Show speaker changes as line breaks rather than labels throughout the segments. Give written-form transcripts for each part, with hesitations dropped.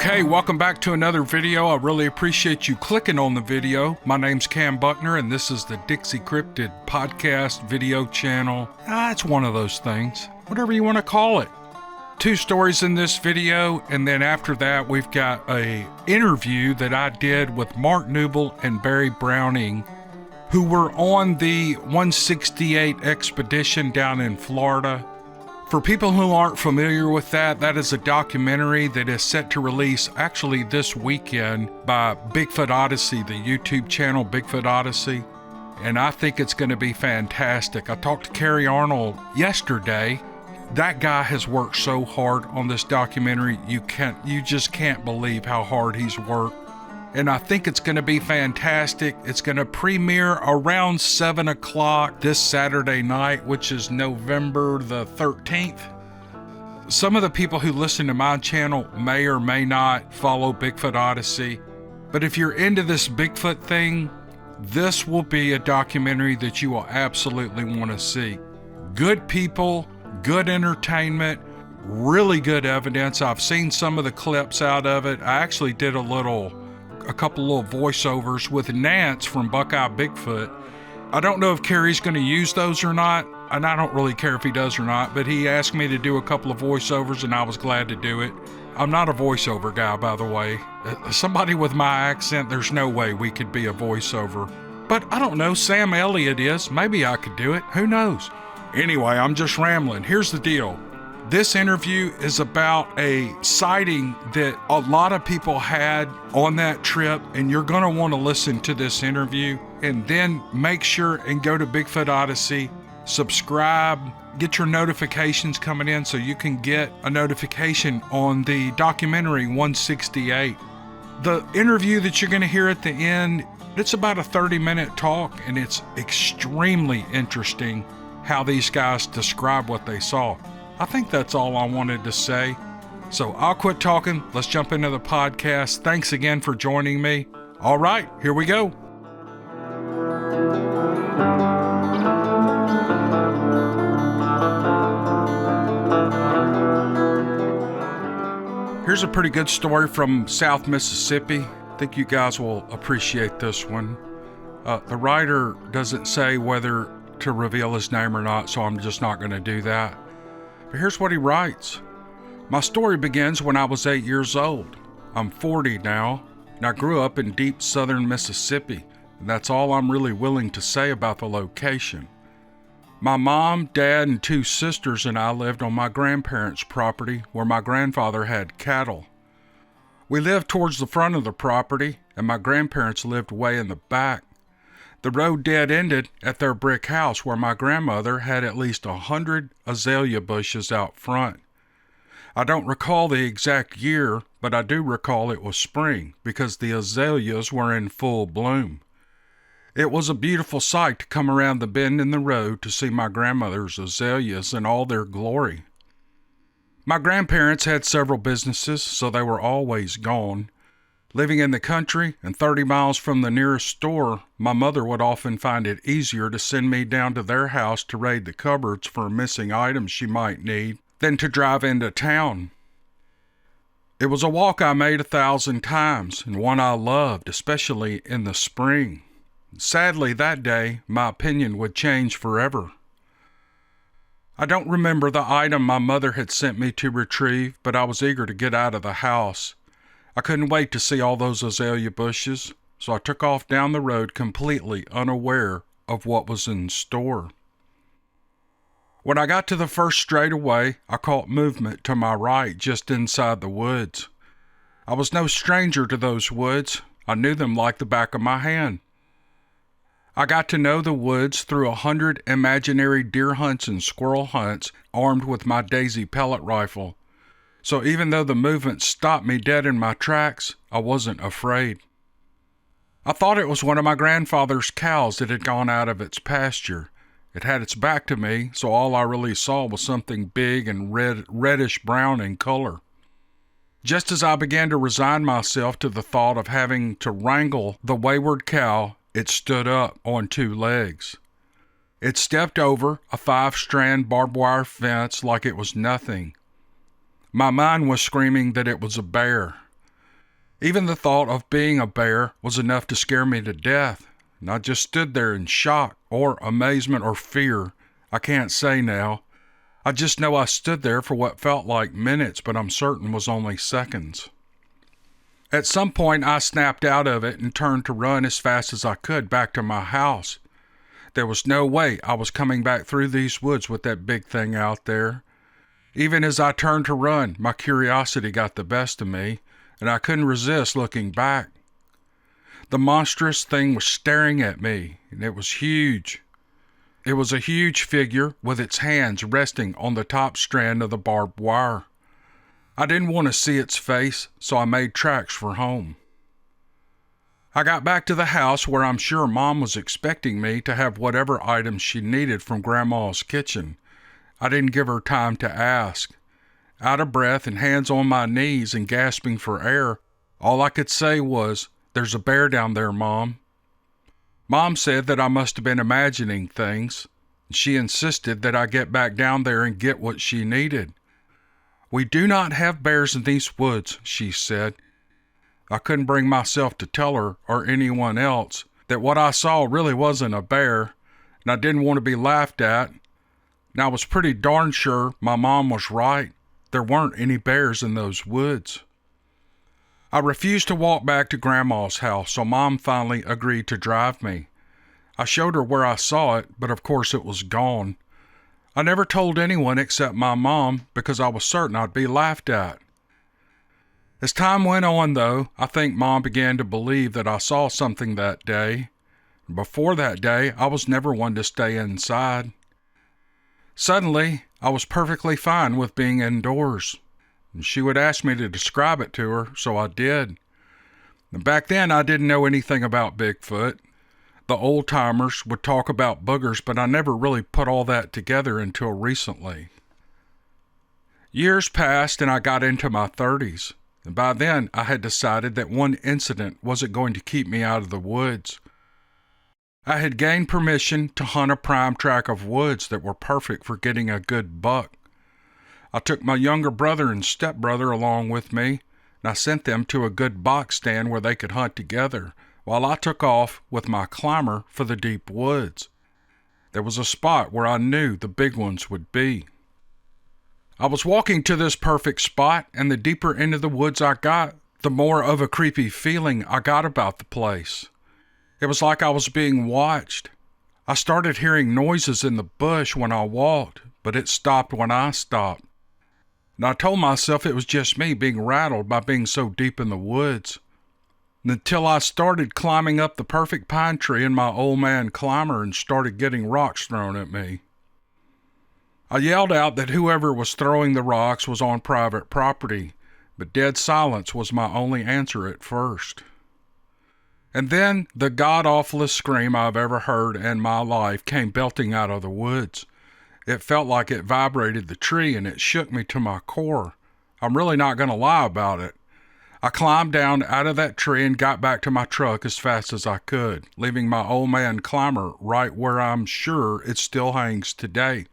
Okay, welcome back to another video. I really appreciate you clicking on the video. My name's Cam Buckner, and this is the Dixiecryptid podcast video channel. It's one of those things, whatever you want to call it. 2 stories in this video, and then after that, we've got a interview that I did with Mark Newble and Barry Browning, who were on the 168 expedition down in Florida. For people who aren't familiar with that, that is a documentary that is set to release actually this weekend by Bigfoot Odyssey, the YouTube channel Bigfoot Odyssey. And I think it's going to be fantastic. I talked to Kerry Arnold yesterday. That guy has worked so hard on this documentary. You just can't believe how hard he's worked. And I think it's going to be fantastic. It's going to premiere around 7 o'clock this Saturday night, which is November the 13th. Some of the people who listen to my channel may or may not follow Bigfoot Odyssey, but if you're into this Bigfoot thing, this will be a documentary that you will absolutely want to see. Good people, good entertainment, really good evidence. I've seen some of the clips out of it. I actually did a couple little voiceovers with Nance from Buckeye Bigfoot. I don't know if Kerry's going to use those or not, and I don't really care if he does or not, but he asked me to do a couple of voiceovers, and I was glad to do it. I'm not a voiceover guy, by the way. Somebody with my accent, there's no way we could be a voiceover. But I don't know, Sam Elliott is. Maybe I could do it. Who knows? Anyway, I'm just rambling. Here's the deal. This interview is about a sighting that a lot of people had on that trip, and you're going to want to listen to this interview and then make sure and go to Bigfoot Odyssey, subscribe, get your notifications coming in so you can get a notification on the documentary 168. The interview that you're going to hear at the end, it's about a 30-minute talk, and it's extremely interesting how these guys describe what they saw. I think that's all I wanted to say. So I'll quit talking. Let's jump into the podcast. Thanks again for joining me. All right, here we go. Here's a pretty good story from South Mississippi. I think you guys will appreciate this one. The writer doesn't say whether to reveal his name or not, so I'm just not going to do that. But here's what he writes. My story begins when I was 8 years old. I'm 40 now, and I grew up in deep southern Mississippi, and that's all I'm really willing to say about the location. My mom, dad, and 2 sisters and I lived on my grandparents' property where my grandfather had cattle. We lived towards the front of the property, and my grandparents lived way in the back. The road dead-ended at their brick house where my grandmother had at least 100 azalea bushes out front. I don't recall the exact year, but I do recall it was spring because the azaleas were in full bloom. It was a beautiful sight to come around the bend in the road to see my grandmother's azaleas in all their glory. My grandparents had several businesses, so they were always gone. Living in the country and 30 miles from the nearest store, my mother would often find it easier to send me down to their house to raid the cupboards for missing items she might need than to drive into town. It was a walk I made 1,000 times and one I loved, especially in the spring. Sadly, that day, my opinion would change forever. I don't remember the item my mother had sent me to retrieve, but I was eager to get out of the house. I couldn't wait to see all those azalea bushes, so I took off down the road completely unaware of what was in store. When I got to the first straightaway, I caught movement to my right just inside the woods. I was no stranger to those woods. I knew them like the back of my hand. I got to know the woods through 100 imaginary deer hunts and squirrel hunts armed with my Daisy pellet rifle. So even though the movement stopped me dead in my tracks, I wasn't afraid. I thought it was one of my grandfather's cows that had gone out of its pasture. It had its back to me, so all I really saw was something big and reddish-brown in color. Just as I began to resign myself to the thought of having to wrangle the wayward cow, it stood up on 2 legs. It stepped over a 5-strand barbed wire fence like it was nothing. My mind was screaming that it was a bear. Even the thought of being a bear was enough to scare me to death, and I just stood there in shock or amazement or fear. I can't say now. I just know I stood there for what felt like minutes, but I'm certain was only seconds. At some point, I snapped out of it and turned to run as fast as I could back to my house. There was no way I was coming back through these woods with that big thing out there. Even as I turned to run, my curiosity got the best of me, and I couldn't resist looking back. The monstrous thing was staring at me, and it was huge. It was a huge figure with its hands resting on the top strand of the barbed wire. I didn't want to see its face, so I made tracks for home. I got back to the house where I'm sure Mom was expecting me to have whatever items she needed from Grandma's kitchen. I didn't give her time to ask. Out of breath and hands on my knees and gasping for air, all I could say was, "There's a bear down there, Mom." Mom said that I must have been imagining things. She insisted that I get back down there and get what she needed. "We do not have bears in these woods," she said. I couldn't bring myself to tell her or anyone else that what I saw really wasn't a bear, and I didn't want to be laughed at. And I was pretty darn sure my mom was right. There weren't any bears in those woods. I refused to walk back to Grandma's house, so Mom finally agreed to drive me. I showed her where I saw it, but of course it was gone. I never told anyone except my mom because I was certain I'd be laughed at. As time went on, though, I think Mom began to believe that I saw something that day. Before that day, I was never one to stay inside. Suddenly, I was perfectly fine with being indoors. She would ask me to describe it to her, so I did. Back then, I didn't know anything about Bigfoot. The old-timers would talk about boogers, but I never really put all that together until recently. Years passed, and I got into my 30s. And by then, I had decided that one incident wasn't going to keep me out of the woods. I had gained permission to hunt a prime tract of woods that were perfect for getting a good buck. I took my younger brother and stepbrother along with me, and I sent them to a good box stand where they could hunt together, while I took off with my climber for the deep woods. There was a spot where I knew the big ones would be. I was walking to this perfect spot, and the deeper into the woods I got, the more of a creepy feeling I got about the place. It was like I was being watched. I started hearing noises in the bush when I walked, but it stopped when I stopped. And I told myself it was just me being rattled by being so deep in the woods. Until I started climbing up the perfect pine tree in my old man climber and started getting rocks thrown at me. I yelled out that whoever was throwing the rocks was on private property, but dead silence was my only answer at first. And then the god-awfulest scream I've ever heard in my life came belting out of the woods. It felt like it vibrated the tree, and it shook me to my core. I'm really not going to lie about it. I climbed down out of that tree and got back to my truck as fast as I could, leaving my old man climber right where I'm sure it still hangs today.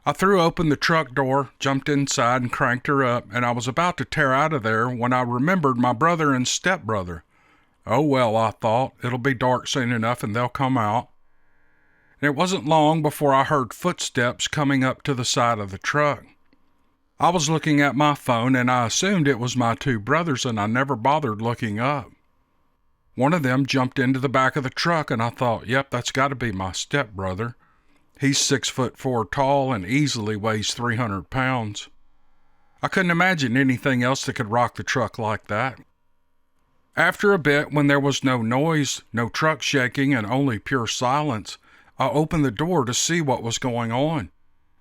I threw open the truck door, jumped inside, and cranked her up, and I was about to tear out of there when I remembered my brother and stepbrother. Oh well, I thought, it'll be dark soon enough and they'll come out. And it wasn't long before I heard footsteps coming up to the side of the truck. I was looking at my phone, and I assumed it was my two brothers, and I never bothered looking up. One of them jumped into the back of the truck, and I thought, yep, that's got to be my stepbrother. He's 6'4" tall and easily weighs 300 pounds. I couldn't imagine anything else that could rock the truck like that. After a bit, when there was no noise, no truck shaking, and only pure silence, I opened the door to see what was going on.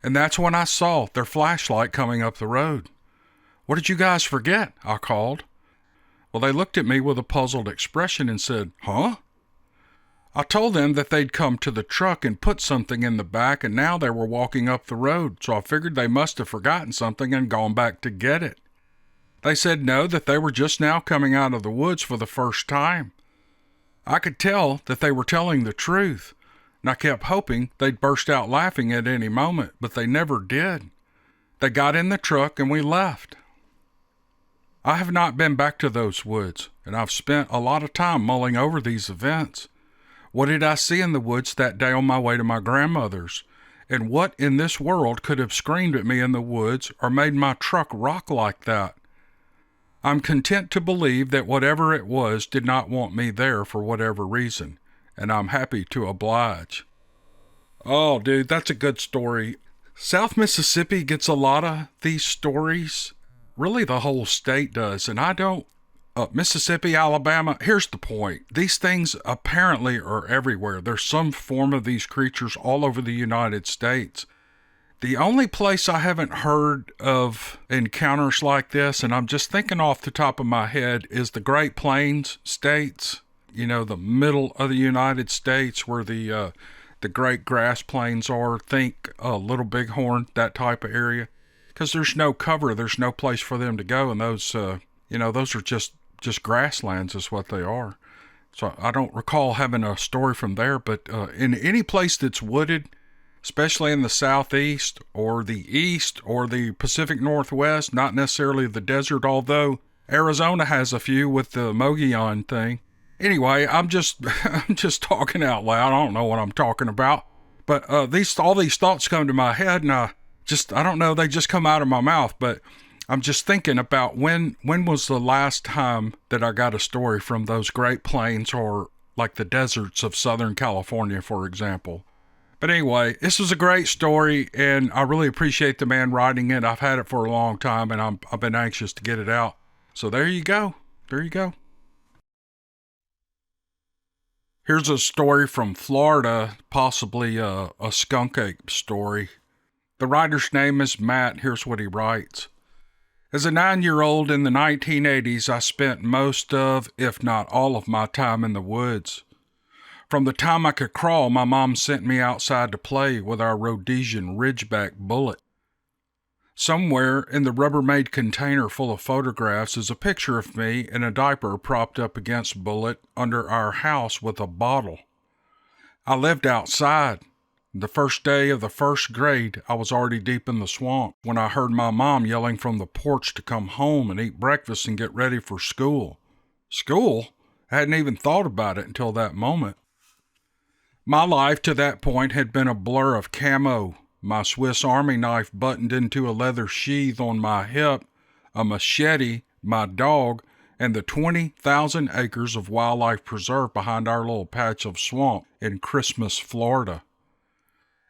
And that's when I saw their flashlight coming up the road. "What did you guys forget?" I called. Well, they looked at me with a puzzled expression and said, "Huh?" I told them that they'd come to the truck and put something in the back, and now they were walking up the road, so I figured they must have forgotten something and gone back to get it. They said no, that they were just now coming out of the woods for the first time. I could tell that they were telling the truth, and I kept hoping they'd burst out laughing at any moment, but they never did. They got in the truck and we left. I have not been back to those woods, and I've spent a lot of time mulling over these events. What did I see in the woods that day on my way to my grandmother's? And what in this world could have screamed at me in the woods or made my truck rock like that? I'm content to believe that whatever it was did not want me there for whatever reason, and I'm happy to oblige. Oh, dude, that's a good story. South Mississippi gets a lot of these stories. Really, the whole state does, and I don't. Mississippi, Alabama, here's the point. These things apparently are everywhere. There's some form of these creatures all over the United States. The only place I haven't heard of encounters like this, and I'm just thinking off the top of my head, is the Great Plains states. You know, the middle of the United States where the great grass plains are. Think Little Bighorn, that type of area. Because there's no cover, there's no place for them to go, and those, those are just grasslands is what they are. So I don't recall having a story from there, but in any place that's wooded, especially in the southeast or the east or the Pacific Northwest, not necessarily the desert, although Arizona has a few with the Mogollon thing. Anyway, I'm just talking out loud. I don't know what I'm talking about, but all these thoughts come to my head, and I don't know, they just come out of my mouth, but I'm just thinking about when was the last time that I got a story from those Great Plains or like the deserts of Southern California, for example. But anyway, this was a great story, and I really appreciate the man writing it. I've had it for a long time, and I've been anxious to get it out. So there you go. There you go. Here's a story from Florida, possibly a skunk ape story. The writer's name is Matt. Here's what he writes. As a 9-year-old in the 1980s, I spent most of, if not all of my time in the woods. From the time I could crawl, my mom sent me outside to play with our Rhodesian Ridgeback Bullet. Somewhere in the Rubbermaid container full of photographs is a picture of me in a diaper propped up against Bullet under our house with a bottle. I lived outside. The first day of the first grade, I was already deep in the swamp when I heard my mom yelling from the porch to come home and eat breakfast and get ready for school. School? I hadn't even thought about it until that moment. My life to that point had been a blur of camo, my Swiss Army knife buttoned into a leather sheath on my hip, a machete, my dog, and the 20,000 acres of wildlife preserve behind our little patch of swamp in Christmas, Florida.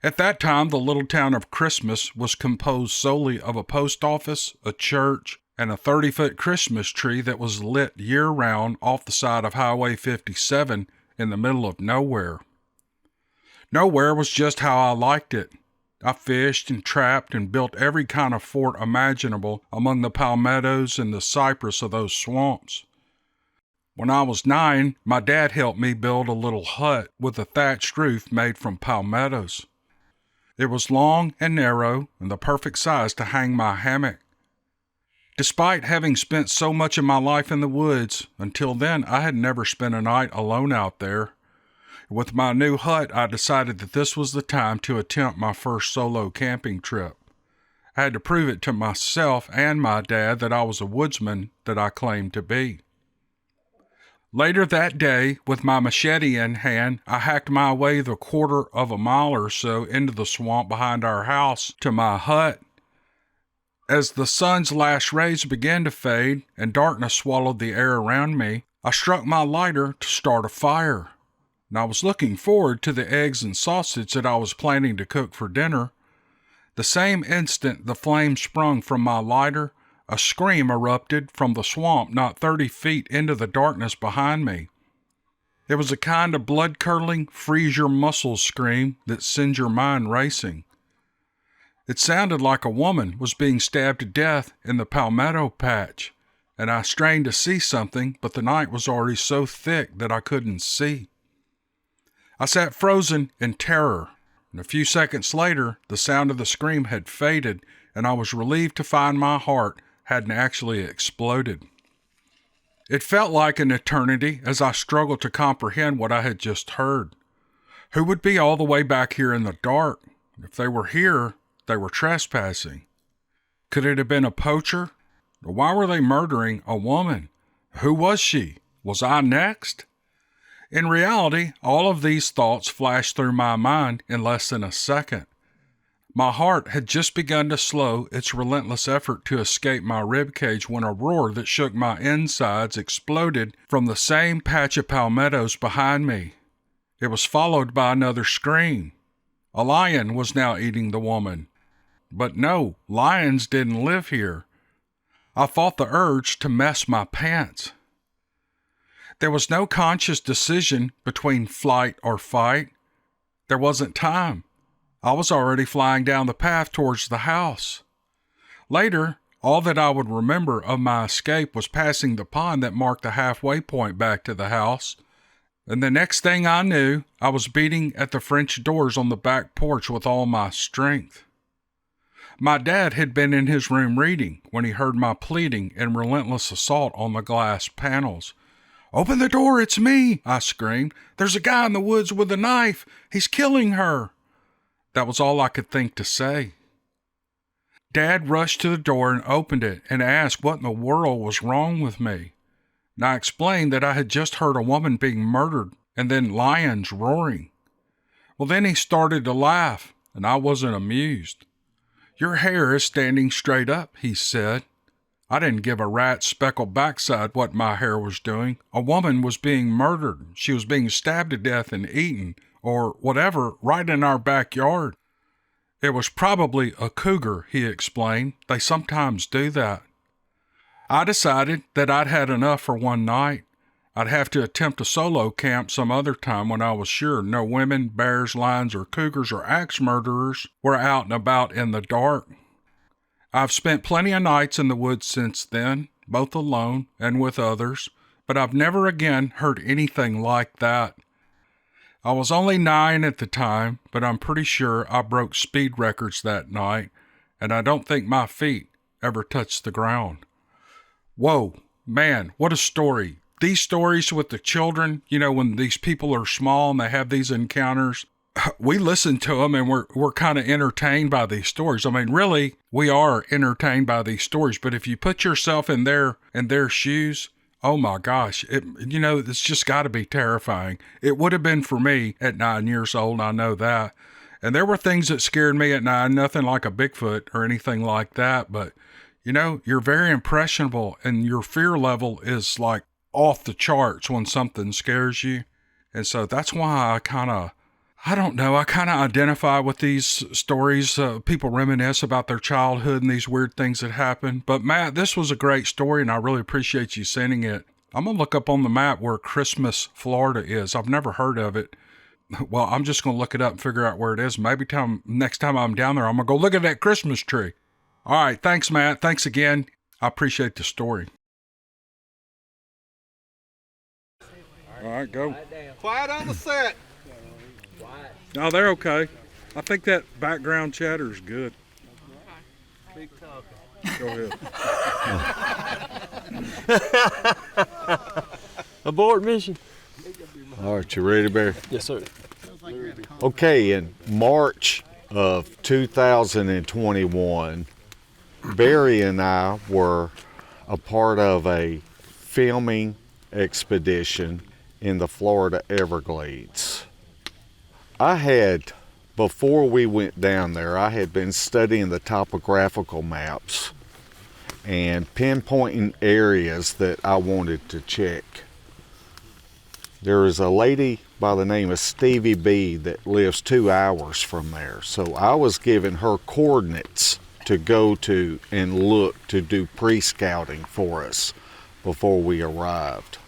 At that time, the little town of Christmas was composed solely of a post office, a church, and a 30-foot Christmas tree that was lit year-round off the side of Highway 57 in the middle of nowhere. Nowhere was just how I liked it. I fished and trapped and built every kind of fort imaginable among the palmettos and the cypress of those swamps. When I was 9, my dad helped me build a little hut with a thatched roof made from palmettos. It was long and narrow and the perfect size to hang my hammock. Despite having spent so much of my life in the woods, until then I had never spent a night alone out there. With my new hut, I decided that this was the time to attempt my first solo camping trip. I had to prove it to myself and my dad that I was a woodsman that I claimed to be. Later that day, with my machete in hand, I hacked my way the quarter of a mile or so into the swamp behind our house to my hut. As the sun's last rays began to fade and darkness swallowed the air around me, I struck my lighter to start a fire. And I was looking forward to the eggs and sausage that I was planning to cook for dinner. The same instant the flame sprung from my lighter, a scream erupted from the swamp not 30 feet into the darkness behind me. It was a kind of blood-curdling, freeze-your-muscles scream that sends your mind racing. It sounded like a woman was being stabbed to death in the palmetto patch, and I strained to see something, but the night was already so thick that I couldn't see. I sat frozen in terror, and a few seconds later, the sound of the scream had faded, and I was relieved to find my heart hadn't actually exploded. It felt like an eternity as I struggled to comprehend what I had just heard. Who would be all the way back here in the dark? If they were here, they were trespassing. Could it have been a poacher? Why were they murdering a woman? Who was she? Was I next? In reality, all of these thoughts flashed through my mind in less than a second. My heart had just begun to slow its relentless effort to escape my ribcage when a roar that shook my insides exploded from the same patch of palmettos behind me. It was followed by another scream. A lion was now eating the woman. But no, lions didn't live here. I fought the urge to mess my pants. There was no conscious decision between flight or fight. There wasn't time. I was already flying down the path towards the house. Later, all that I would remember of my escape was passing the pond that marked the halfway point back to the house. And the next thing I knew, I was beating at the French doors on the back porch with all my strength. My dad had been in his room reading when he heard my pleading and relentless assault on the glass panels. "Open the door, it's me," I screamed. "There's a guy in the woods with a knife. He's killing her." That was all I could think to say. Dad rushed to the door and opened it and asked what in the world was wrong with me. And I explained that I had just heard a woman being murdered and then lions roaring. Well, then he started to laugh, and I wasn't amused. "Your hair is standing straight up," he said. I didn't give a rat's speckled backside what my hair was doing. A woman was being murdered. She was being stabbed to death and eaten, or whatever, right in our backyard. It was probably a cougar, he explained. They sometimes do that. I decided that I'd had enough for one night. I'd have to attempt a solo camp some other time when I was sure no women, bears, lions, or cougars, or axe murderers were out and about in the dark. I've spent plenty of nights in the woods since then, both alone and with others, but I've never again heard anything like that. I was only 9 at the time, but I'm pretty sure I broke speed records that night, and I don't think my feet ever touched the ground. Whoa, man, what a story. These stories with the children, when these people are small and they have these encounters, we listen to them and we're kind of entertained by these stories. I mean, really, we are entertained by these stories, but if you put yourself in their shoes, oh my gosh, it's just got to be terrifying. It would have been for me at 9 years old, I know that. And there were things that scared me at 9, nothing like a Bigfoot or anything like that, but you're very impressionable and your fear level is like off the charts when something scares you. And so that's why I kind of identify with these stories. People reminisce about their childhood and these weird things that happen. But Matt, this was a great story and I really appreciate you sending it. I'm going to look up on the map where Christmas, Florida is. I've never heard of it. Well, I'm just going to look it up and figure out where it is. Maybe next time I'm down there, I'm going to go look at that Christmas tree. All right. Thanks, Matt. Thanks again. I appreciate the story. All right, go.
Quiet on the set.
No, they're okay. I think that background chatter is good.
Keep talking.
Go ahead.
Abort mission.
All right, you ready, Barry?
Yes, sir.
Okay, in March of 2021, Barry and I were a part of a filming expedition in the Florida Everglades. Before we went down there, I had been studying the topographical maps and pinpointing areas that I wanted to check. There is a lady by the name of Stevie B that lives 2 hours from there. So I was given her coordinates to go to and look to do pre-scouting for us before we arrived.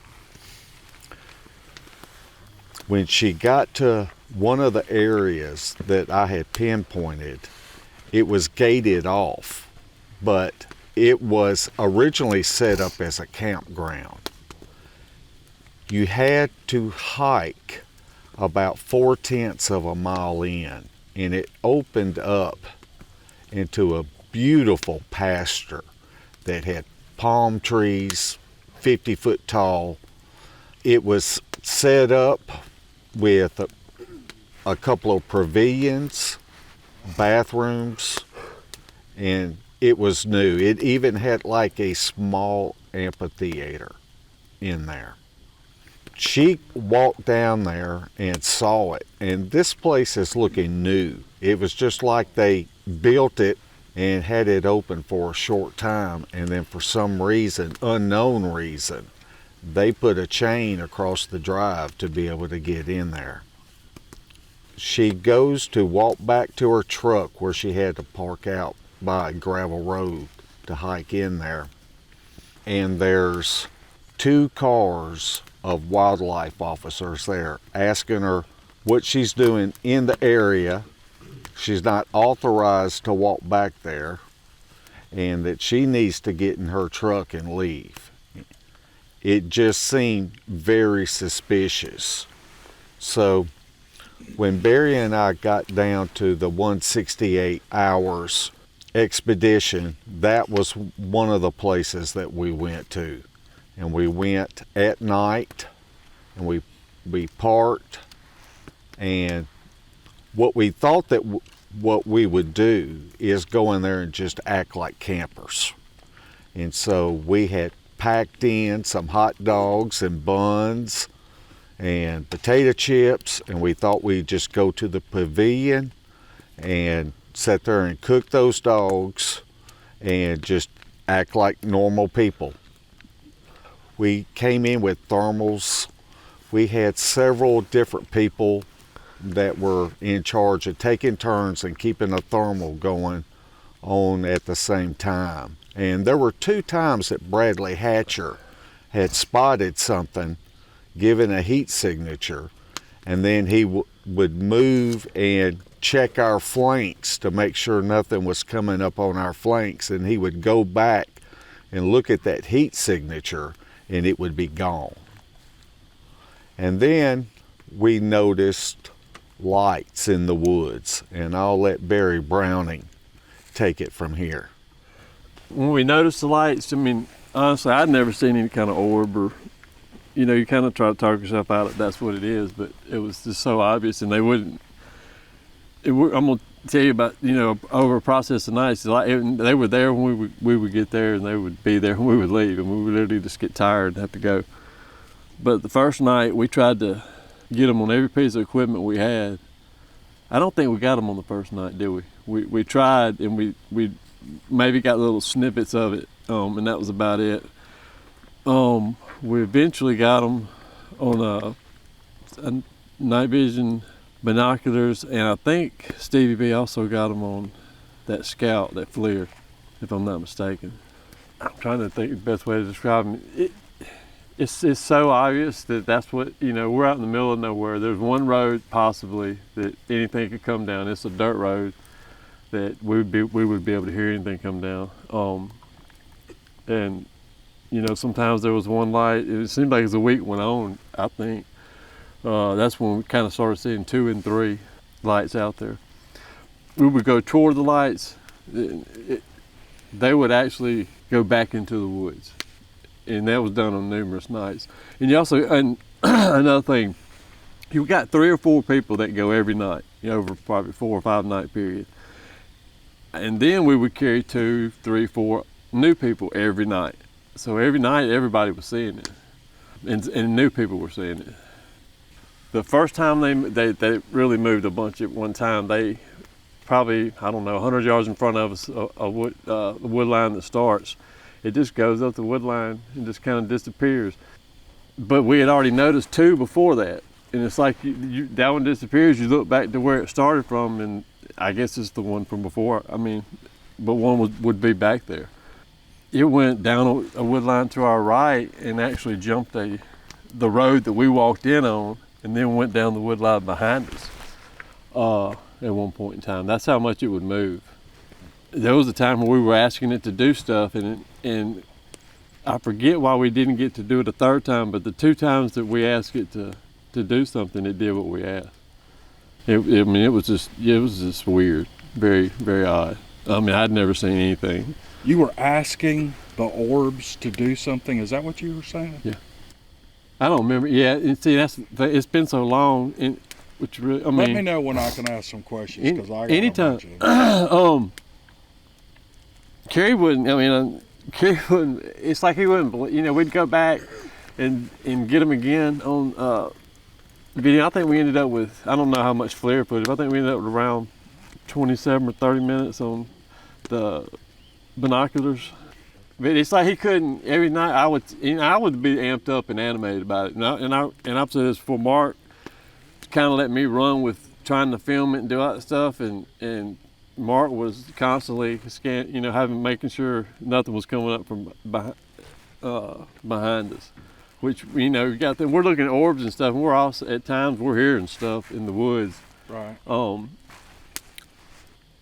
When she got to one of the areas that I had pinpointed, it was gated off, but it was originally set up as a campground. You had to hike about 4/10 of a mile in, and it opened up into a beautiful pasture that had palm trees, 50-foot tall. It was set up with a couple of pavilions, bathrooms, and It was new. It even had like a small amphitheater in there. She walked down there and saw it, and this place is looking new. It was just like they built it and had it open for a short time, and then for some reason, unknown reason, they put a chain across the drive to be able to get in there. She goes to walk back to her truck where she had to park out by a gravel road to hike in there, and there's 2 cars of wildlife officers there asking her what she's doing in the area. She's not authorized to walk back there, and that she needs to get in her truck and leave. It just seemed very suspicious. So when Barry and I got down to the 168 hours expedition, that was one of the places that we went to. And we went at night, and we parked, and what we thought that what we would do is go in there and just act like campers. And so we had packed in some hot dogs and buns and potato chips, and we thought we'd just go to the pavilion and sit there and cook those dogs and just act like normal people. We came in with thermals. We had several different people that were in charge of taking turns and keeping a thermal going on at the same time. And there were 2 times that Bradley Hatcher had spotted something, given a heat signature, and then he would move and check our flanks to make sure nothing was coming up on our flanks, and he would go back and look at that heat signature, and it would be gone. And then we noticed lights in the woods, and I'll let Barry Browning take it from here.
When we noticed the lights, I mean, honestly, I'd never seen any kind of orb, or, you know, you kind of try to talk yourself out of that's what it is, but it was just so obvious, and they wouldn't. I'm gonna tell you about, you know, over a process of nights. They were there when we would get there, and they would be there when we would leave, and we would literally just get tired and have to go. But the first night, we tried to get them on every piece of equipment we had. I don't think we got them on the first night, did we? We tried, and we maybe got little snippets of it, and that was about it. We eventually got them on a night vision binoculars, and I think Stevie B also got them on that Scout, that FLIR, if I'm not mistaken. I'm trying to think the best way to describe them. It's so obvious that that's what, you know, we're out in the middle of nowhere. There's one road possibly that anything could come down. It's a dirt road that we would be able to hear anything come down. And you know, sometimes there was one light. It seemed like as the week went on, I think that's when we kind of started seeing 2 and 3 lights out there. We would go toward the lights. They would actually go back into the woods, and that was done on numerous nights. And you also, and another thing, you got 3 or 4 people that go every night, you know, over probably 4 or 5 night period. And then we would carry 2, 3, 4 new people every night. So every night everybody was seeing it, and new people were seeing it. The first time they really moved a bunch at one time, they probably, I don't know, 100 yards in front of us, the wood line that starts. It just goes up the wood line and just kind of disappears. But we had already noticed 2 before that. And it's like that one disappears, you look back to where it started from, and I guess it's the one from before. I mean, but one would be back there. It went down a wood line to our right and actually jumped the road that we walked in on, and then went down the wood line behind us at one point in time. That's how much it would move. There was a time when we were asking it to do stuff, and I forget why we didn't get to do it a 3rd time, but the 2 times that we asked it to do something, it did what we asked. I mean, it was just weird, very, very odd. I mean, I'd never seen anything.
You were asking the orbs to do something? Is that what you were saying?
Yeah. I don't remember. Yeah, and see, it's been so long, and which really, I mean.
Let me know when I can ask some questions, because I got
anytime.
a bunch of them.
Kerry wouldn't. I mean, Kerry wouldn't. It's like he wouldn't. We'd go back and get him again on video. I think we ended up with, I don't know how much flare footage. I think we ended up with around 27 or 30 minutes on the binoculars. But it's like he couldn't. Every night I would be amped up and animated about it. And I've said this before. Mark kind of let me run with trying to film it and do all that stuff, and Mark was constantly making sure nothing was coming up from behind us. Which we're looking at orbs and stuff, and we're also at times we're hearing stuff in the woods.
Right.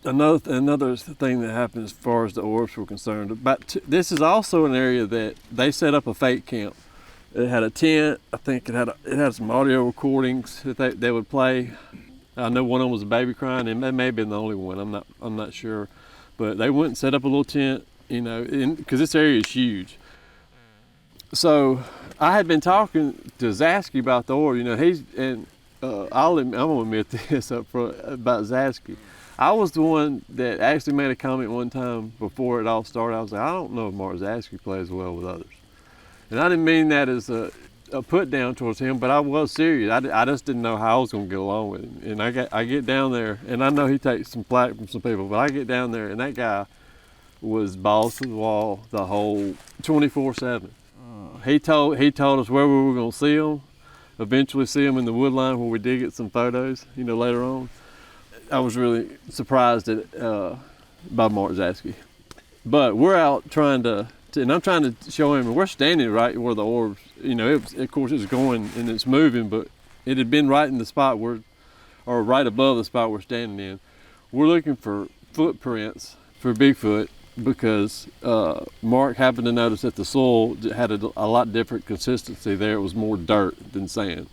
Another thing that happened as far as the orbs were concerned, this is also an area that they set up a fake camp. It had a tent. I think it had some audio recordings that they would play. I know one of them was a baby crying, and that may have been the only one. I'm not sure, but they went and set up a little tent, because this area is huge. So I had been talking to Zasky about the orb. I'm gonna admit this up front about Zasky. I was the one that actually made a comment one time before it all started. I was like, I don't know if Mark Zasky plays well with others. And I didn't mean that as a put down towards him, but I was serious. I just didn't know how I was gonna get along with him. And I get down there, and I know he takes some flack from some people, but I get down there, and that guy was balls to the wall the whole 24/7. He told us where we were gonna see him. Eventually see him in the wood line where we did get some photos, later on. I was really surprised by Mark Zasky. But we're out trying to, and I'm trying to show him, and we're standing right where the orbs, of course it's going and it's moving, but it had been right in the spot or right above the spot we're standing in. We're looking for footprints for Bigfoot because Mark happened to notice that the soil had a lot different consistency there. It was more dirt than sand.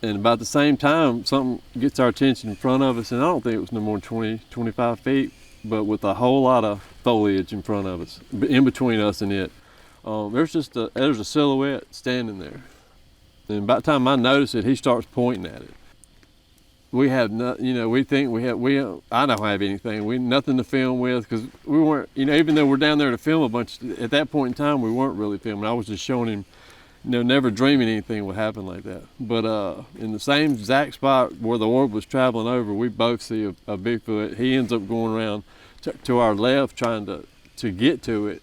And about the same time, something gets our attention in front of us, and I don't think it was no more than 20, 25 feet, but with a whole lot of foliage in front of us, in between us and it. There's a silhouette standing there. And by the time I notice it, he starts pointing at it. We have we think I don't have anything. Nothing to film with, because we weren't, even though we're down there to film a bunch, at that point in time, we weren't really filming. I was just showing him, never dreaming anything would happen like that. But in the same exact spot where the orb was traveling over, we both see a Bigfoot. He ends up going around to our left trying to get to it.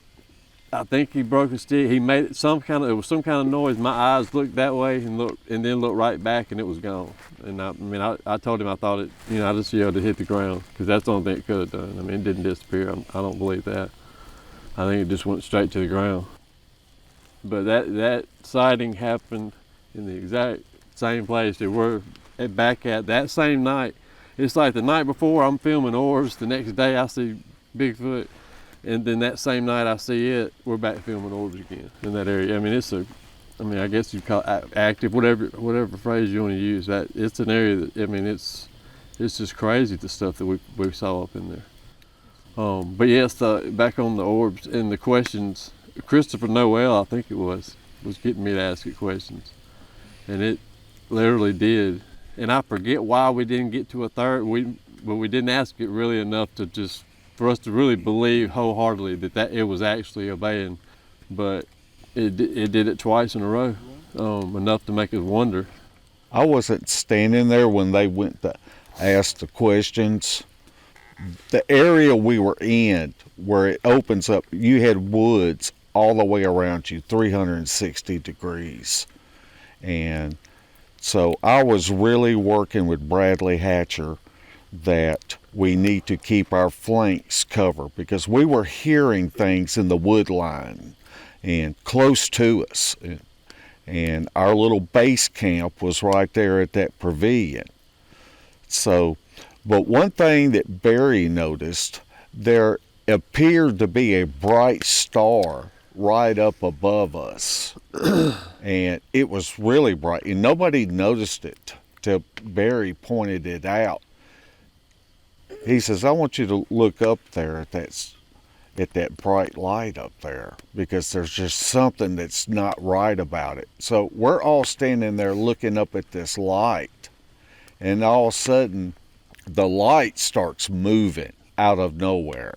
I think he broke a stick. He made some kind of noise. My eyes looked that way and then looked right back, and it was gone. And I told him I thought it, I just yelled to hit the ground, because that's the only thing it could have done. It didn't disappear. I don't believe that. I think it just went straight to the ground. But that sighting happened in the exact same place that we're back at that same night. It's like the night before I'm filming orbs, the next day I see Bigfoot, and then that same night I see it, we're back filming orbs again in that area. I guess you call it active, whatever phrase you want to use. That it's an area that, it's just crazy, the stuff that we saw up in there. But yes, back on the orbs and the questions. Christopher Noel, I think it was getting me to ask it questions, and it literally did. And I forget why we didn't get to a third. But we didn't ask it really enough for us to really believe wholeheartedly that it was actually obeying. But it did it twice in a row, enough to make us wonder.
I wasn't standing there when they went to ask the questions. The area we were in, where it opens up, you had woods all the way around you, 360 degrees. And so I was really working with Bradley Hatcher that we need to keep our flanks covered, because we were hearing things in the wood line and close to us. And our little base camp was right there at that pavilion. So, but one thing that Barry noticed, there appeared to be a bright star right up above us. And it was really bright, and nobody noticed it till Barry pointed it out. He says, I want you to look up there at that bright light up there, because there's just something that's not right about it. So we're all standing there looking up at this light, and all of a sudden the light starts moving out of nowhere.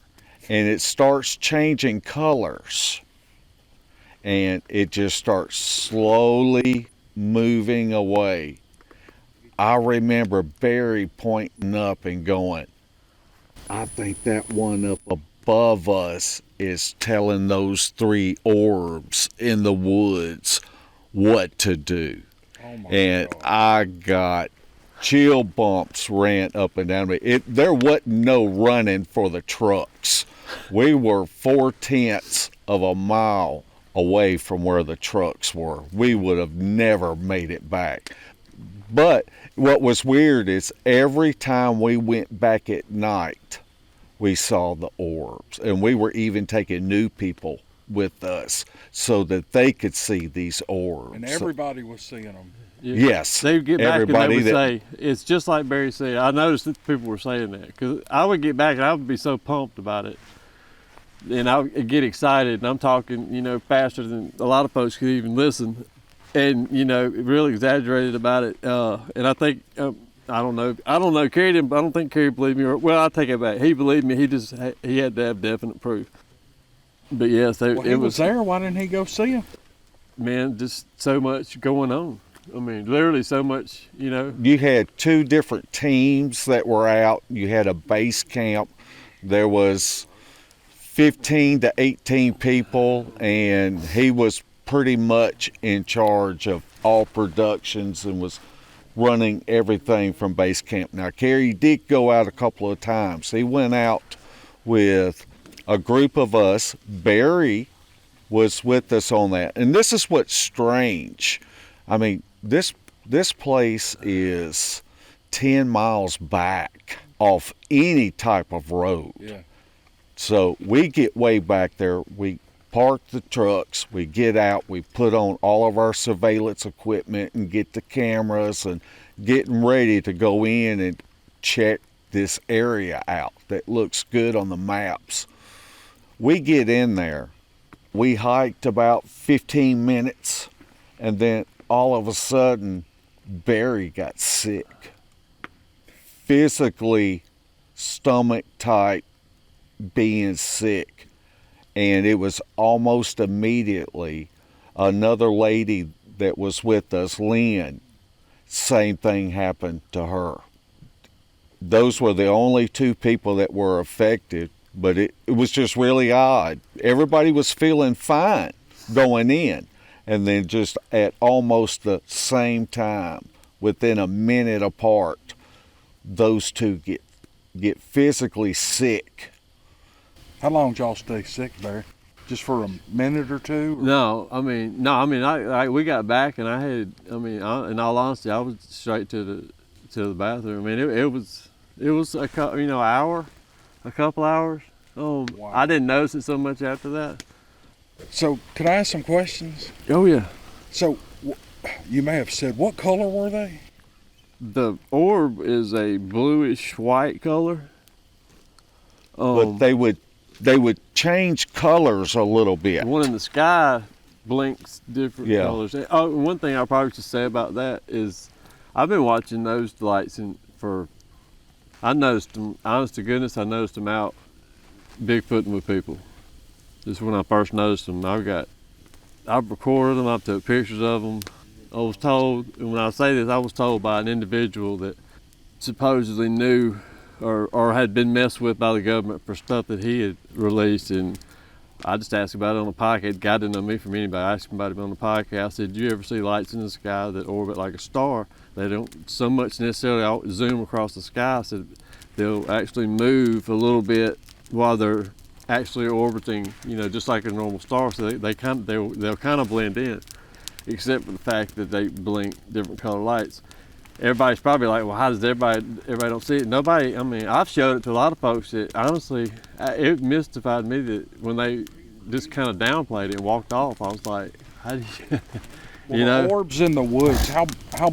and it starts changing colors, and it just starts slowly moving away. I remember Barry pointing up and going, I think that one up above us is telling those 3 orbs in the woods what to do.
Oh my
And
God.
I got chill bumps ran up and down me. There wasn't no running for the trucks. We were 4/10 of a mile away from where the trucks were. We would have never made it back. But what was weird is every time we went back at night, we saw the orbs. And we were even taking new people with us so that they could see these orbs.
And everybody was seeing them.
Yes.
They would get back and they
everybody
would
that-
say, it's just like Barry said. I noticed that people were saying that because I would get back and I would be so pumped about it. And I would get excited and I'm talking, you know, faster than a lot of folks could even listen. And, you know, really exaggerated about it. And I think, I don't know, Kerry didn't, I don't think Kerry believed me. Well, I take it back. He believed me. He had to have definite proof. But yes,
Well, he was there. Why didn't he go see him?
Man, just so much going on. I mean, literally so much, you know.
You had 2 different teams that were out. You had a base camp. There was 15 to 18 people, and he was pretty much in charge of all productions and was running everything from base camp. Now, Kerry did go out a couple of times. He went out with a group of us. Barry was with us on that. And this is what's strange. I mean, this place is 10 miles back off any type of road.
Yeah.
So we get way back there. We park the trucks. We get out. We put on all of our surveillance equipment and get the cameras and getting ready to go in and check this area out that looks good on the maps. We get in there. We hiked about 15 minutes, and then all of a sudden, Barry got sick. Physically, stomach tight, being sick. And it was almost immediately another lady that was with us, Lynn, same thing happened to her. Those were the only 2 people that were affected, but it was just really odd. Everybody was feeling fine going in, and then just at almost the same time, within a minute apart, those 2 get physically sick.
How long did y'all stay sick, Barry? Just for a minute or 2? Or?
I we got back and in all honesty, I was straight to the bathroom. I mean, it was hour, a couple hours.
Wow.
I didn't notice it so much after that.
So, could I ask some questions?
Oh yeah.
So, you may have said, what color were they?
The orb is a bluish white color.
But they would change colors a little bit.
The one in the sky blinks different
Yeah.
colors. Oh, one thing I probably should say about that is I've been watching those lights I noticed them, honest to goodness, I noticed them out Bigfooting with people. This is when I first noticed them. I've recorded them, I've took pictures of them. I was told, and when I say this, I was told by an individual that supposedly knew or had been messed with by the government for stuff that he had released. And I just asked about it on the podcast. God didn't know me from anybody. I asked him about it on the podcast. I said, do you ever see lights in the sky that orbit like a star? They don't so much necessarily zoom across the sky. I said, they'll actually move a little bit while they're actually orbiting, just like a normal star. So they'll kind of blend in, except for the fact that they blink different color lights. Everybody's probably like, well, how does everybody don't see it? Nobody, I've showed it to a lot of folks that honestly, it mystified me that when they just kind of downplayed it and walked off, I was like, how do you,
The orbs in the woods, how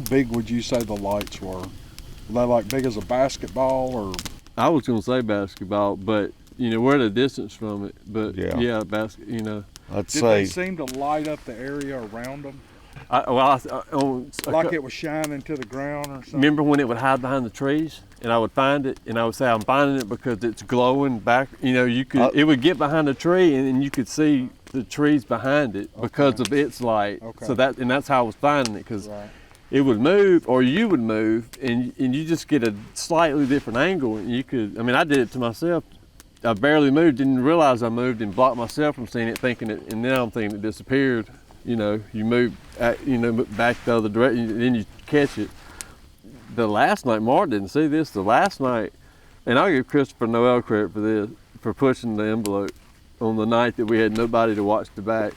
big would you say the lights were? Were they like big as a basketball or?
I was gonna say basketball, but we're at a distance from it, but
Yeah.
I'd
Did
say
they seem to light up the area around them?
Like
It was shining to the ground or something?
Remember when it would hide behind the trees? and I would find it, and I would say I'm finding it because it's glowing back. You know, you could it would get behind a tree, and you could see the trees behind it because of its light.
Okay.
So that's how I was finding it, because
Right.
it would move, or you would move, and you just get a slightly different angle. And you could, I mean, I did it to myself. I barely moved, didn't realize I moved, and blocked myself from seeing it, thinking it, and now I'm thinking it disappeared. You know, you move, back the other direction, and then you catch it. The last night, Mark didn't see this. The last night, and I'll give Christopher Noel credit for this, for pushing the envelope on the night that we had nobody to watch the back.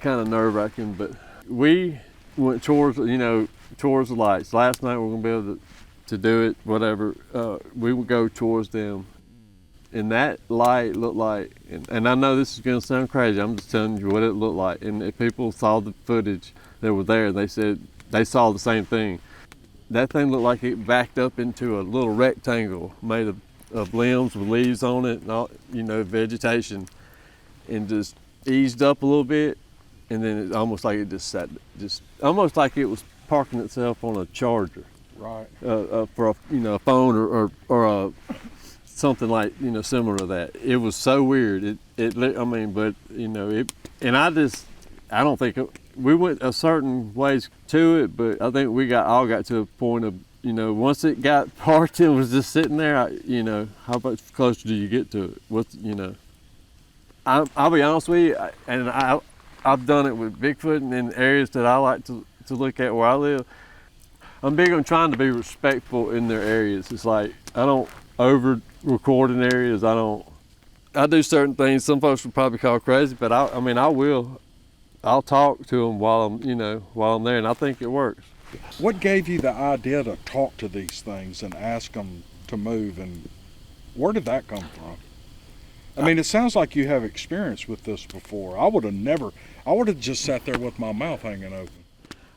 Kind of nerve-wracking, but we went towards the lights. Last night we were gonna be able to do it, whatever. We would go towards them, and that light looked like, and I know this is gonna sound crazy, I'm just telling you what it looked like. And if people saw the footage that were there, they said they saw the same thing. That thing looked like it backed up into a little rectangle made of limbs with leaves on it and all, vegetation, and just eased up a little bit, and then it's almost like it just almost like it was parking itself on a charger,
Right.
for a phone or something like similar to that. It was so weird. I don't think we went a certain ways to it, but I think we all got to a point of, once it got parked and was just sitting there, how much closer do you get to it? I'll be honest with you, and I've done it with Bigfoot and in areas that I like to look at where I live. I'm big on trying to be respectful in their areas. It's like, I don't over record in areas. I do certain things some folks would probably call crazy, but I will. I'll talk to them while I'm there, and I think it works.
What gave you the idea to talk to these things and ask them to move, and where did that come from? I mean, it sounds like you have experience with this before. I would have just sat there with my mouth hanging open.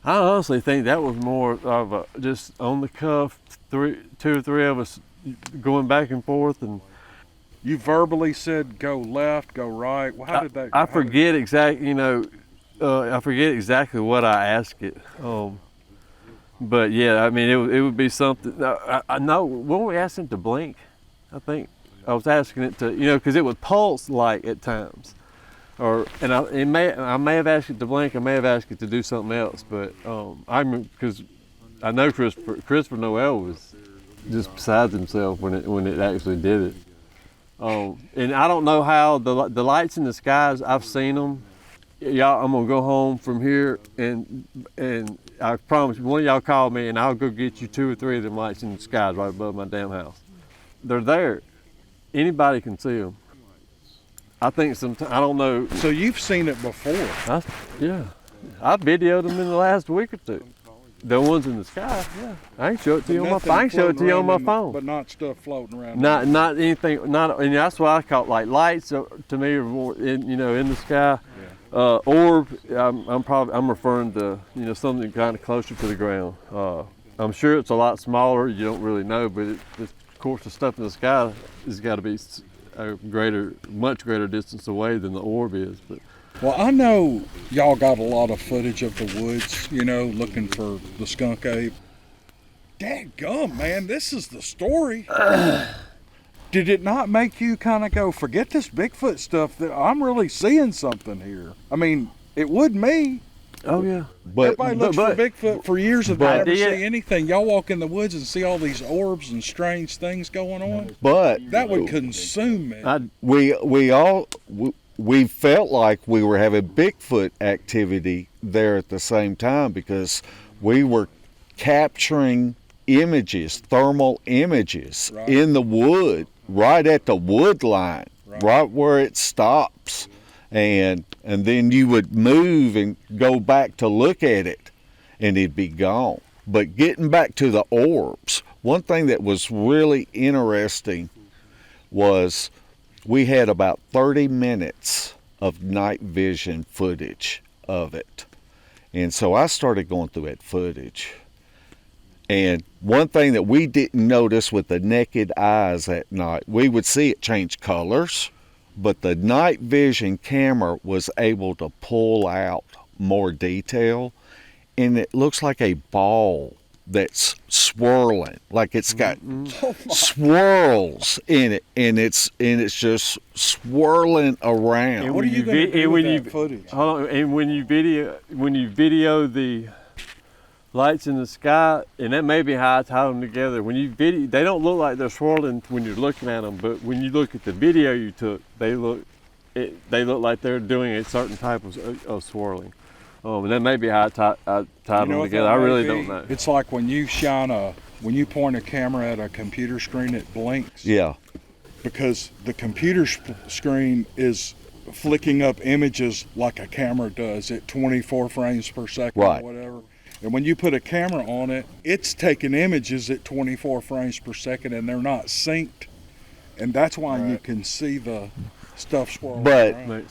I honestly think that was more of a just on the cuff, two or three of us going back and forth, and
You verbally said go left, go right. Well, how did that?
I forget exactly. I forget exactly what I asked it. But yeah, I mean, it would be something. I know when we asked it to blink, I think I was asking it to, because it would pulse like at times, I may have asked it to blink. I may have asked it to do something else. But because I know Christopher Noel was just beside himself when it actually did it. And I don't know how the lights in the skies. I've seen them. Y'all, I'm gonna go home from here, and I promise one of y'all call me, and I'll go get you 2 or 3 of them lights in the skies right above my damn house. They're there. Anybody can see them. I think sometimes, I don't know.
So you've seen it before?
Yeah. I videoed them in the last week or 2. The ones in the sky, yeah. I can show it to you on my phone. I can show it to you on my phone.
But not stuff floating around.
Not anything. And that's why I call it like lights. To me, are more in the sky. Yeah. Orb. I'm referring to something kind of closer to the ground. I'm sure it's a lot smaller. You don't really know, but of course the stuff in the sky has got to be a much greater distance away than the orb is. But
well, I know y'all got a lot of footage of the woods, looking for the skunk ape. Dadgum, man, this is the story. Did it not make you kind of go, forget this Bigfoot stuff, that I'm really seeing something here? I mean, it would me.
Oh, yeah.
Everybody looks for Bigfoot for years and they never see anything. Y'all walk in the woods and see all these orbs and strange things going on.
But
that would consume me.
We felt like we were having Bigfoot activity there at the same time, because we were capturing images, thermal images, right in the wood, right at the wood line, right where it stops. And then you would move and go back to look at it, and it'd be gone. But getting back to the orbs, one thing that was really interesting was we had about 30 minutes of night vision footage of it. And so I started going through that footage. And one thing that we didn't notice with the naked eyes at night, we would see it change colors, but the night vision camera was able to pull out more detail, and it looks like a ball that's swirling, like it's got swirls in it, and it's just swirling around.
And
What are you going to do with that footage?
Hold on, and when you video the lights in the sky, and that may be how I tie them together. When you video, they don't look like they're swirling when you're looking at them, but when you look at the video you took, they look like they're doing a certain type of swirling. And that may be how I tie them together. I really don't know.
It's like when you point a camera at a computer screen, it blinks.
Yeah.
Because the computer screen is flicking up images like a camera does at 24 frames per second
Right.
or whatever. And when you put a camera on it, it's taking images at 24 frames per second, and they're not synced. And that's why you can see the stuff swirling around.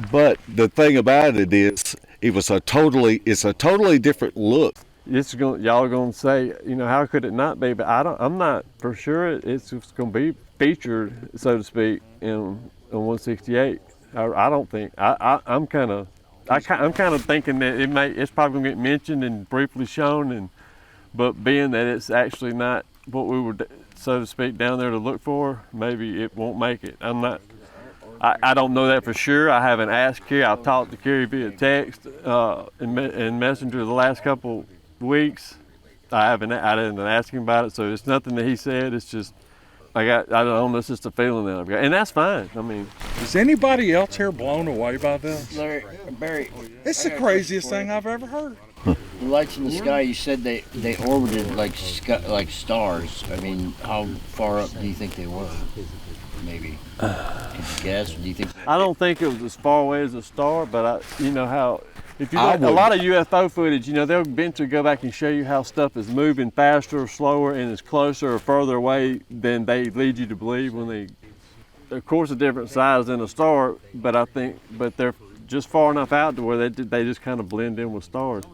But the thing about it is, it's a totally different look.
Y'all are gonna say, how could it not be? But I'm not for sure it's gonna be featured, so to speak, on 168. I don't think. I'm kind of thinking that it's probably gonna get mentioned and briefly shown, but being that it's actually not what we were, so to speak, down there to look for, maybe it won't make it. I don't know that for sure. I haven't asked Kerry. I've talked to Kerry via text and Messenger the last couple weeks. I didn't ask him about it, so it's nothing that he said. It's just I don't know. It's just a feeling that I've got, and that's fine. I mean,
is anybody else here blown away by this?
Larry, Barry,
It's the craziest thing I've ever heard.
the lights in the sky. You said they orbited like stars. I mean, how far up do you think they were? Maybe. Could you guess? Do you think?
I don't think it was as far away as a star, but how if you
I
look, a lot of UFO footage, they'll eventually go back and show you how stuff is moving faster or slower and is closer or further away than they lead you to believe when they're of course a different size than a star, but they're just far enough out to where they just kind of blend in with stars.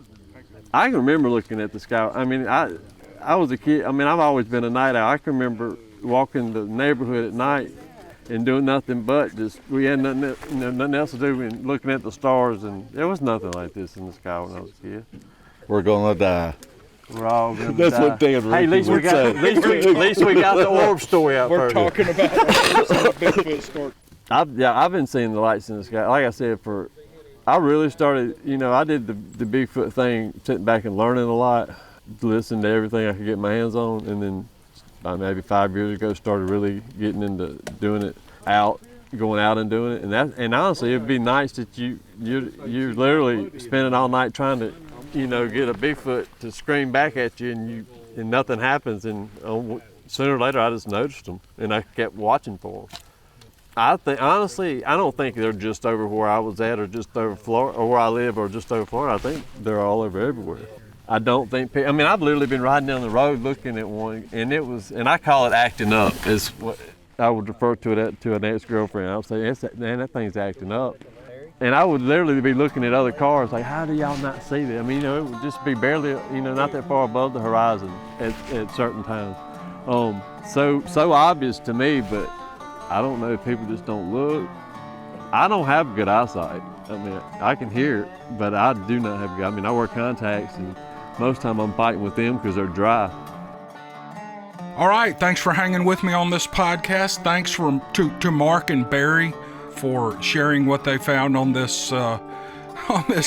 I can remember looking at the sky. I mean, I was a kid. I mean, I've always been a night owl. I can remember walking the neighborhood at night and doing nothing but we had nothing else to do than looking at the stars, and there was nothing like this in the sky when I was a kid.
We're gonna die.
We're all gonna
That's
die.
what Dan
Hey, at least we
would say.
at least we got the orb story out
We're
first.
talking about the Bigfoot story.
I've been seeing the lights in the sky. Like I said, I really started, I did the Bigfoot thing, sitting back and learning a lot, listening to everything I could get my hands on, and then maybe 5 years ago started really getting into doing it going out and doing it. And honestly, it'd be nice that you're literally spending all night trying to, get a Bigfoot to scream back at you, and nothing happens, and sooner or later I just noticed them and I kept watching for them. Honestly, I don't think they're just over where I was at or just over Florida or where I live or just over Florida. I think they're all over everywhere. I don't think, I've literally been riding down the road looking at one, and I call it acting up, is what I would refer to it to an ex-girlfriend. I would say, man, that thing's acting up. And I would literally be looking at other cars like, how do y'all not see that? It would just be barely, not that far above the horizon at certain times. So obvious to me, but I don't know if people just don't look. I don't have good eyesight. I can hear it, but I do not have good. I wear contacts, and most of the time I'm fighting with them because they're dry.
All right, thanks for hanging with me on this podcast. Thanks to Mark and Barry for sharing what they found on this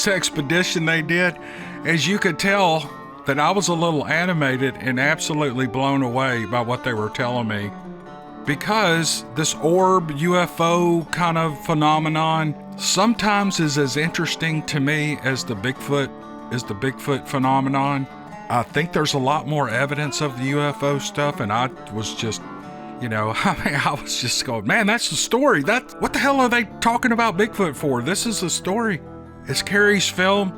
expedition they did. As you could tell, that I was a little animated and absolutely blown away by what they were telling me, because this orb UFO kind of phenomenon sometimes is as interesting to me as the Bigfoot phenomenon. I think there's a lot more evidence of the UFO stuff, and I was just, I was just going, man, that's the story. What the hell are they talking about Bigfoot for? This is the story. It's Kerry's film.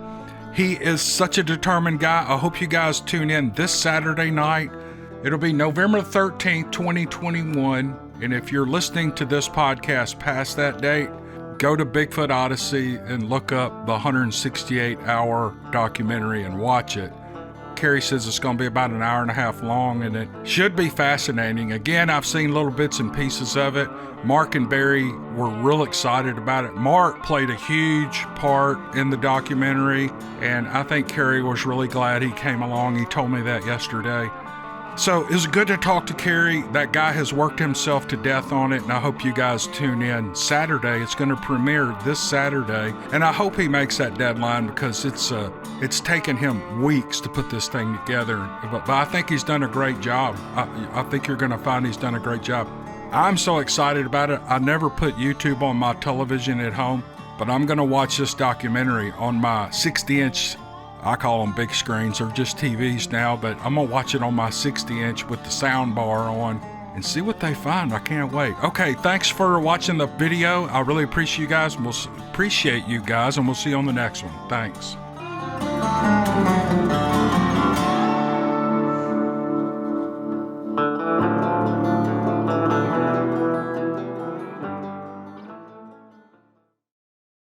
He is such a determined guy. I hope you guys tune in this Saturday night. It'll be November 13th, 2021. And if you're listening to this podcast past that date, go to Bigfoot Odyssey and look up the 168-hour documentary and watch it. Carrie says it's going to be about an hour and a half long, and it should be fascinating. Again, I've seen little bits and pieces of it. Mark and Barry were real excited about it. Mark played a huge part in the documentary, and I think Carrie was really glad he came along. He told me that yesterday. So it was good to talk to Carrie. That guy has worked himself to death on it, and I hope you guys tune in Saturday. It's going to premiere this Saturday, and I hope he makes that deadline because it's taken him weeks to put this thing together. But I think he's done a great job. I think you're going to find he's done a great job. I'm so excited about it. I never put YouTube on my television at home, but I'm going to watch this documentary on my 60-inch. I call them big screens. They're just TVs now, but I'm going to watch it on my 60-inch with the sound bar on and see what they find. I can't wait. Okay, thanks for watching the video. I really appreciate you guys, and we'll see you on the next one. Thanks.